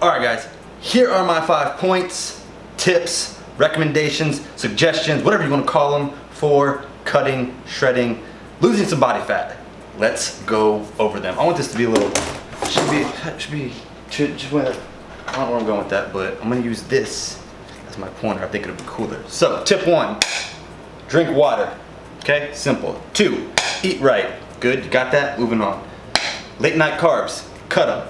Alright guys, here are my 5 points, tips, recommendations, suggestions, whatever you want to call them, for cutting, shredding, losing some body fat. Let's go over them. I want this to be a little, I don't know where I'm going with that, but I'm going to use this as my pointer. I think it'll be cooler. So, tip 1, drink water. Okay, simple. 2, eat right. Good, you got that? Moving on. Late night carbs, cut them.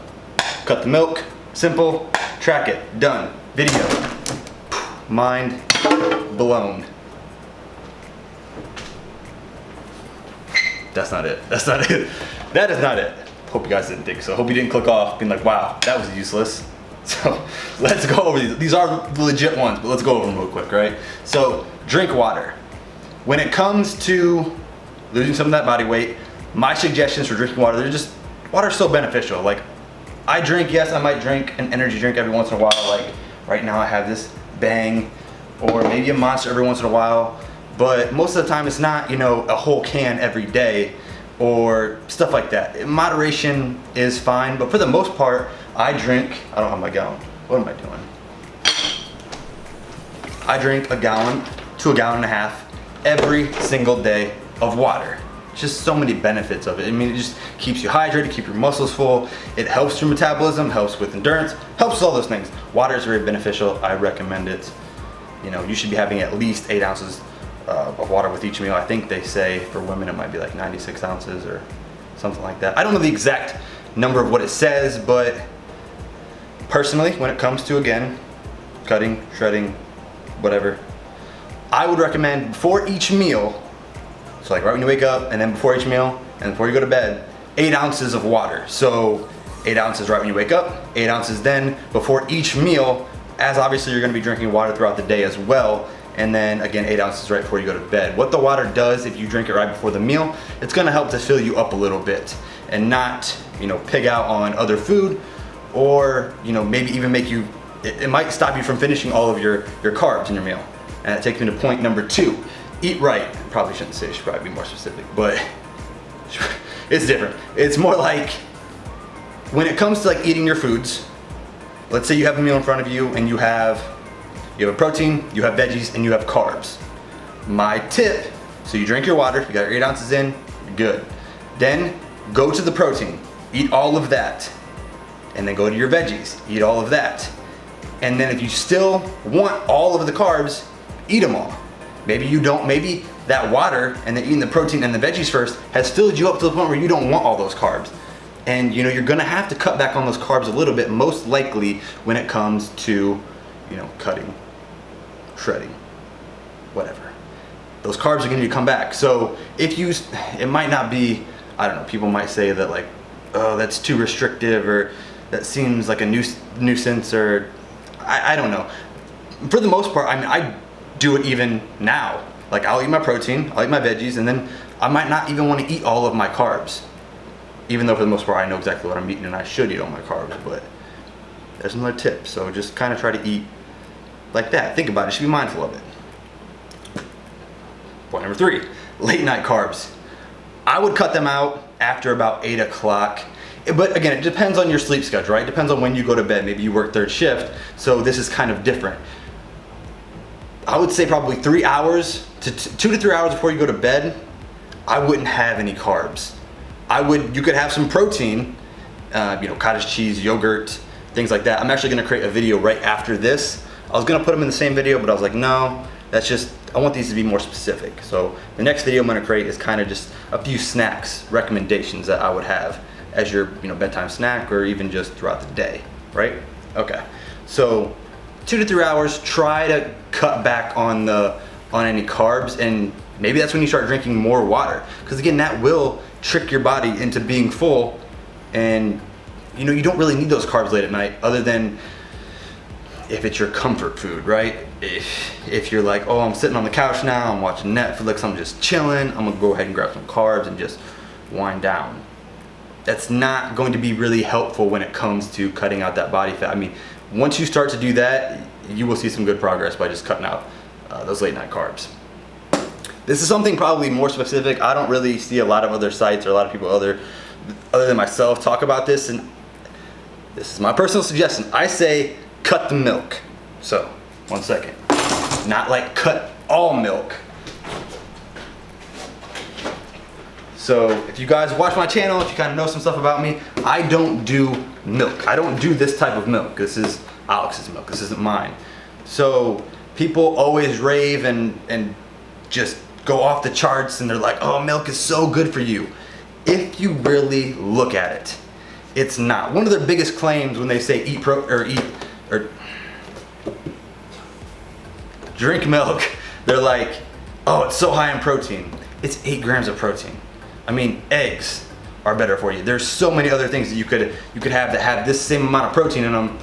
Cut the milk, simple, track it, done. Video, mind blown. That's not it, that's not it. That is not it. Hope you guys didn't think so. Hope you didn't click off being like, wow, that was useless. So let's go over these. These are the legit ones, but let's go over them real quick, right? So drink water. When it comes to losing some of that body weight, my suggestions for drinking water, water's so beneficial. Like, I drink, yes, I might drink an energy drink every once in a while. Like right now I have this Bang, or maybe a Monster every once in a while. But most of the time it's not, a whole can every day or stuff like that. Moderation is fine, but for the most part, I don't have my gallon. What am I doing? I drink a gallon to a gallon and a half every single day of water. Just so many benefits of it. I mean, it just keeps you hydrated, keep your muscles full. It helps your metabolism, helps with endurance, helps with all those things. Water is very beneficial. I recommend it. You should be having at least 8 ounces of water with each meal. I think they say for women it might be like 96 ounces or something like that. I don't know the exact number of what it says, but personally, when it comes to, again, cutting, shredding, whatever, I would recommend before each meal, so like right when you wake up and then before each meal and before you go to bed, 8 ounces of water. So 8 ounces right when you wake up, 8 ounces then before each meal, as obviously you're gonna be drinking water throughout the day as well. And then again, 8 ounces right before you go to bed. What the water does if you drink it right before the meal, it's gonna help to fill you up a little bit and not, pig out on other food, or, maybe even make you, it might stop you from finishing all of your carbs in your meal. And that takes me to point number 2. Eat right. Probably shouldn't say, should probably be more specific, but it's different. It's more like when it comes to like eating your foods, let's say you have a meal in front of you and you have a protein, you have veggies, and you have carbs. My tip, so you drink your water, you got your 8 ounces in, you're good. Then go to the protein, eat all of that, and then go to your veggies, eat all of that. And then if you still want all of the carbs, eat them all. Maybe you don't, maybe that water and then eating the protein and the veggies first has filled you up to the point where you don't want all those carbs. And you're gonna have to cut back on those carbs a little bit, most likely when it comes to, cutting, shredding, whatever. Those carbs are gonna come back. So it might not be, I don't know, people might say that like, oh, that's too restrictive, or that seems like a nuisance, or I don't know. For the most part, I do it even now. Like, I'll eat my protein, I'll eat my veggies, and then I might not even want to eat all of my carbs. Even though for the most part I know exactly what I'm eating and I should eat all my carbs, but there's another tip. So just kind of try to eat like that. Think about it, just be mindful of it. Point number 3, late night carbs. I would cut them out after about 8 o'clock. But again, it depends on your sleep schedule, right? It depends on when you go to bed. Maybe you work third shift, so this is kind of different. I would say probably 3 hours to 2 to 3 hours before you go to bed, I wouldn't have any carbs. You could have some protein, cottage cheese, yogurt, things like that. I'm actually gonna create a video right after this. I was gonna put them in the same video, but I was like, no, I want these to be more specific. So the next video I'm gonna create is kind of just a few snacks, recommendations that I would have as your bedtime snack, or even just throughout the day, right? Okay, so 2 to 3 hours, try to cut back on any carbs, and maybe that's when you start drinking more water, because again, that will trick your body into being full, and you don't really need those carbs late at night, other than if it's your comfort food, right? If you're like, oh, I'm sitting on the couch now, I'm watching Netflix, I'm just chilling, I'm gonna go ahead and grab some carbs and just wind down. That's not going to be really helpful when it comes to cutting out that body fat. I mean, once you start to do that, you will see some good progress by just cutting out those late night carbs. This is something probably more specific. I don't really see a lot of other sites or a lot of people other than myself talk about this, and this is my personal suggestion. I say cut the milk. So, 1 second. Not like cut all milk. So if you guys watch my channel, if you kind of know some stuff about me, I don't do milk. I don't do this type of milk. This is Alex's milk. This isn't mine. So people always rave and just go off the charts and they're like, oh, milk is so good for you. If you really look at it, it's not. One of their biggest claims when they say drink milk, they're like, oh, it's so high in protein. It's 8 grams of protein. I mean, eggs are better for you. There's so many other things that you could have that have this same amount of protein in them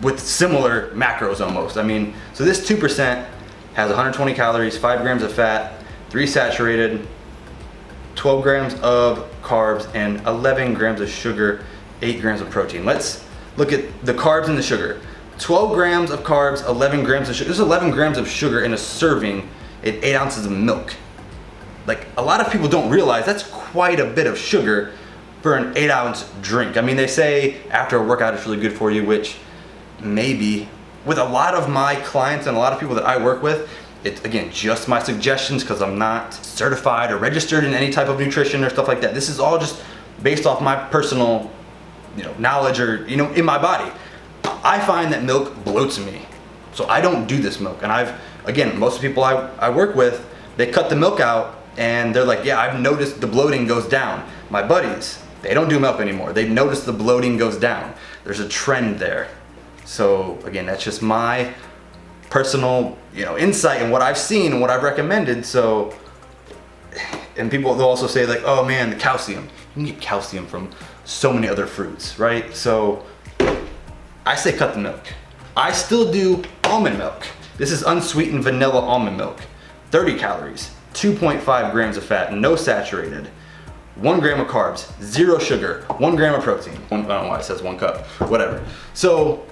with similar macros almost. I mean, so this 2% has 120 calories, 5 grams of fat, 3 saturated, 12 grams of carbs, and 11 grams of sugar, 8 grams of protein. Let's look at the carbs and the sugar. 12 grams of carbs, 11 grams of sugar. There's 11 grams of sugar in a serving at 8 ounces of milk. Like, a lot of people don't realize that's quite a bit of sugar for an 8-ounce drink. I mean, they say after a workout it's really good for you, which maybe. With a lot of my clients and a lot of people that I work with, it's, again, just my suggestions because I'm not certified or registered in any type of nutrition or stuff like that. This is all just based off my personal, knowledge or, in my body. I find that milk bloats me. So I don't do this milk. And again, most people I work with, they cut the milk out and they're like, yeah, I've noticed the bloating goes down. My buddies, they don't do milk anymore. They notice the bloating goes down. There's a trend there. So again, that's just my personal, insight and what I've seen and what I've recommended. So, and people, they'll also say like, oh man, the calcium. You can get calcium from so many other fruits, right? So I say cut the milk. I still do almond milk. This is unsweetened vanilla almond milk. 30 calories, 2.5 grams of fat, no saturated, 1 gram of carbs, 0 sugar, 1 gram of protein. I don't know why it says 1 cup, whatever. So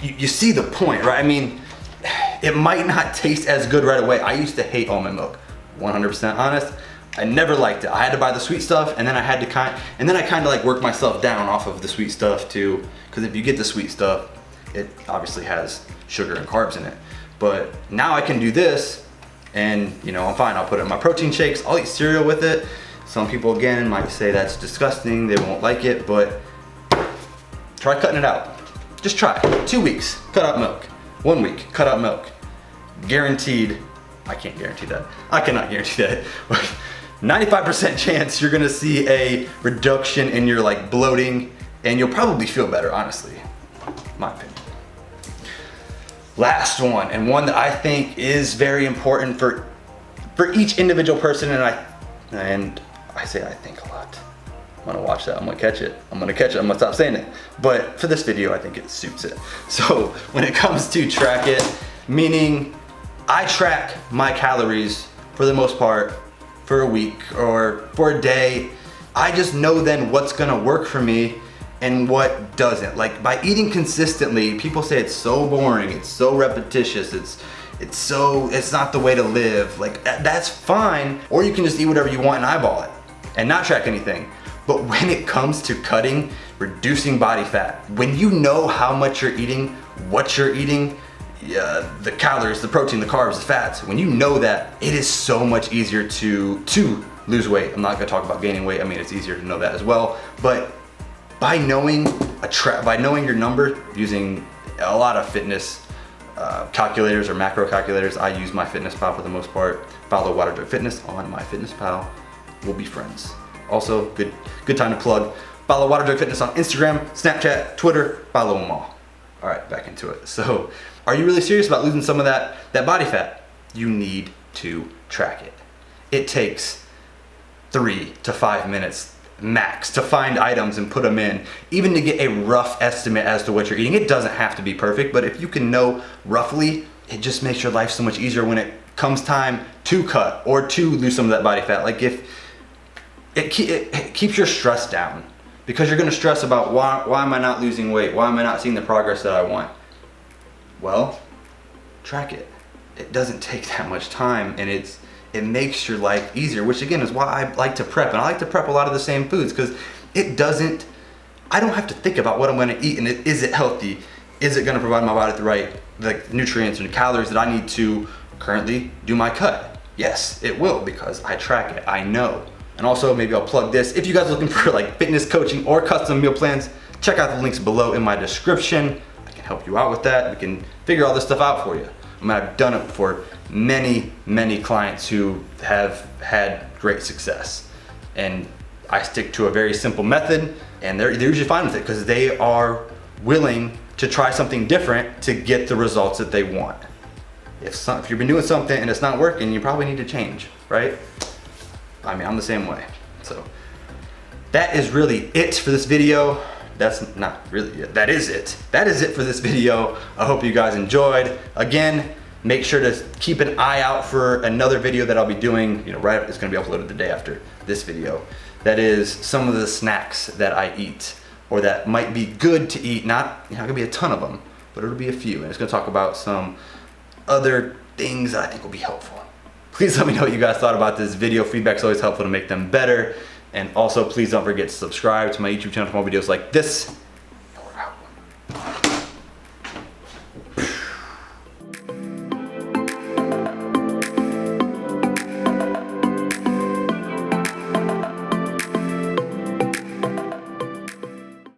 you see the point, right? I mean, it might not taste as good right away. I used to hate almond milk, 100% honest. I never liked it. I had to buy the sweet stuff, and then I had to kind of like work myself down off of the sweet stuff too, because if you get the sweet stuff, it obviously has sugar and carbs in it. But now I can do this, and I'm fine. I'll put it in my protein shakes. I'll eat cereal with it. Some people again might say that's disgusting. They won't like it, but try cutting it out. Just try. 2 weeks, cut out milk. 1 week, cut out milk. Guaranteed. I can't guarantee that. I cannot guarantee that. 95% chance you're gonna see a reduction in your bloating, and you'll probably feel better, honestly. My opinion. Last one, and one that I think is very important for each individual person, and I say I think a lot. I'm gonna watch that, I'm gonna catch it, I'm gonna stop saying it. But for this video, I think it suits it. So when it comes to track it, meaning I track my calories for the most part for a week or for a day. I just know then what's gonna work for me and what doesn't. Like by eating consistently, people say it's so boring, it's so repetitious, it's not the way to live. Like that's fine. Or you can just eat whatever you want and eyeball it and not track anything. But when it comes to cutting, reducing body fat, when you know how much you're eating, what you're eating, the calories, the protein, the carbs, the fats, when you know that, it is so much easier to lose weight. I'm not gonna talk about gaining weight. I mean, it's easier to know that as well. But by knowing your number, using a lot of fitness calculators or macro calculators, I use MyFitnessPal for the most part. Follow Water Jug Fitness on MyFitnessPal. We'll be friends. Also, good time to plug. Follow Water Jug Fitness on Instagram, Snapchat, Twitter. Follow them all. All right, back into it. So, are you really serious about losing some of that body fat? You need to track it. It takes 3 to 5 minutes max to find items and put them in, even to get a rough estimate as to what you're eating. It doesn't have to be perfect, but if you can know roughly, it just makes your life so much easier when it comes time to cut or to lose some of that body fat. Like if it keeps your stress down, because you're gonna stress about why am I not losing weight? Why am I not seeing the progress that I want? Well, track it. It doesn't take that much time, and it makes your life easier, which again is why I like to prep. And I like to prep a lot of the same foods because it doesn't I don't have to think about what I'm gonna eat and is it healthy? Is it gonna provide my body the right nutrients and calories that I need to currently do my cut? Yes, it will, because I track it, I know. And also, maybe I'll plug this. If you guys are looking for like fitness coaching or custom meal plans, check out the links below in my description. I can help you out with that. We can figure all this stuff out for you. I mean, I've done it for many, many clients who have had great success. And I stick to a very simple method, and they're usually fine with it because they are willing to try something different to get the results that they want. If you've been doing something and it's not working, you probably need to change, right? I mean, I'm the same way. So that is really it for this video. That's not really it. That is it. That is it for this video. I hope you guys enjoyed. Again, make sure to keep an eye out for another video that I'll be doing, right, it's gonna be uploaded the day after this video. That is some of the snacks that I eat, or that might be good to eat. Not gonna be a ton of them, but it'll be a few. And it's gonna talk about some other things that I think will be helpful. Please let me know what you guys thought about this video. Feedback's always helpful to make them better. And also, please don't forget to subscribe to my YouTube channel for more videos like this.